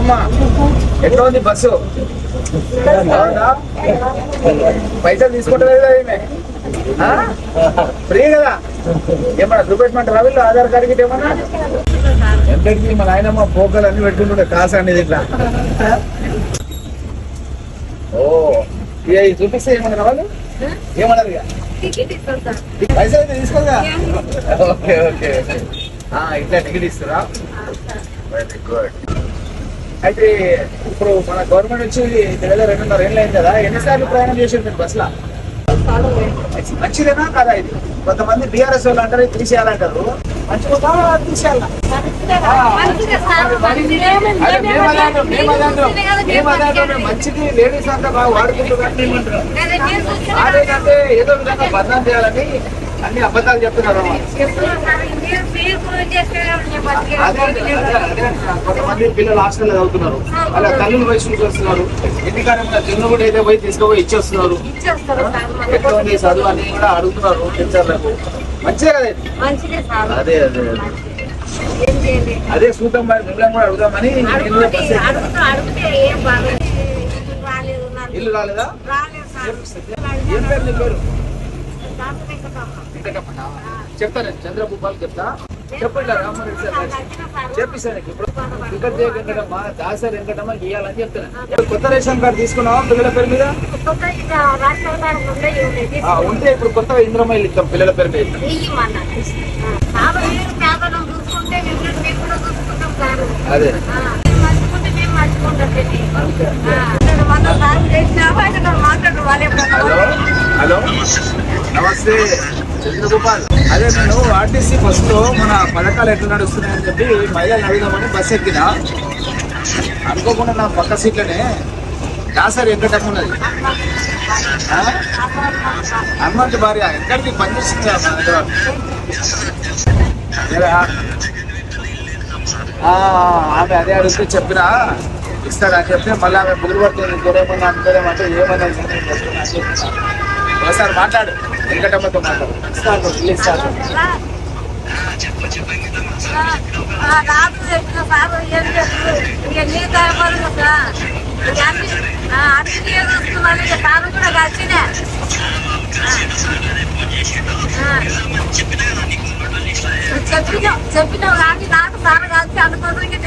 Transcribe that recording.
ఏమమ్మా ఎట్లా ఉంది బస్సు? పైసలు తీసుకుంటారు కదా ఈమె, ఫ్రీ కదా? ఏమన్నా చూపెట్టమంటారా వీళ్ళు ఆధార్ కార్డు గిట్ట ఏమన్నా? ఎంతకి మన ఆయనమ్మ పోకలు అన్ని పెట్టుకుంటుండే కాసు అనేది ఇట్లా. ఓ ఇక చూపిస్తే ఏమన్నారు వాళ్ళు? ఏమన్నారు ఇక? పైసలు అయితే తీసుకోదా? ఓకే ఓకే ఓకే, ఇట్లా టికెట్ ఇస్తారా? Very good. అయితే ఇప్పుడు మన గవర్నమెంట్ వచ్చి 2.5 ఏళ్ళు అయింది కదా, ఎన్నిసార్లు ప్రయాణం చేసారు మీరు బస్సులో? మంచిదేనా కదా? ఇది కొంతమంది బీఆర్ఎస్ వాళ్ళు అంటారు తీసేయాలంటారు, మంచిగా తీసేయాలా? మంచిది లేడీస్ అంతా బాగా వాడుకుంటున్నారు, అదేంటంటే ఏదో విధంగా బదనాం చేయాలని అన్ని అబద్ధాలు చెప్తున్నారు. కొంతమంది పిల్లలు హాస్టల్లో చదువుతున్నారు, అలా తల్లుల వయసులకు వస్తున్నారు, ఇంటికాడ చిన్న కూడా అయితే పోయి తీసుకుపోయి ఇచ్చేస్తున్నారు. ఎట్లా ఉంది చదువు అని కూడా అడుగుతున్నారు టీచర్లకు. మంచిదే కదా? అదే అదే అదే చూద్దాం మరి, మిమ్మల్ని కూడా అడుగుదామని. ఇల్లు రాలేదా? ఏం పేరు నీ పేరు? చెప్తాను, చంద్రభూపాల్ చెప్తా. చెప్పండి రామారెడ్డి సార్ చెప్పిస్తాను. ఇప్పుడు టికెట్ వెంకటమ్మ, దాసరి వెంకటమ్మ గీయాలని చెప్తాను. కొత్త రేషన్ కార్డు తీసుకున్నావా పిల్లల పేరు మీద? ఉంటే ఇప్పుడు కొత్తగా ఇంద్రమ్మ ఇల్లు ఇస్తాం పిల్లల పేరు మీద. అదే హలో నమస్తే చంద్రగోపాల్. అదే నేను ఆర్టీసీ బస్సులో మన పథకాలు ఎట్లా నడుస్తున్నాయని చెప్పి మహిళలు అడుగుదామని బస్సు ఎక్కినా. అనుకోకుండా నా పక్క సీట్లోనే దాసరి వెంకటమ్మ ఉన్నది, హనుమంతు భార్య. ఎక్కడికి పనిచేస్తుంది ఆమె. అదే అడిగితే చెప్పినా ఇస్తాడని చెప్తే మళ్ళీ ఆమె బుగులు పడుతుంది, గొడవమన్నా అనుకోలేమంటే ఏమన్నా ఒకసారి మాట్లాడు, వెంకటమ్మతో మాట్లాడు. ఇస్తాను ఇల్లు ఇస్తాను. చెప్పినావు కానీ నాకు సార్ కాల్చి అనుకోవడానికి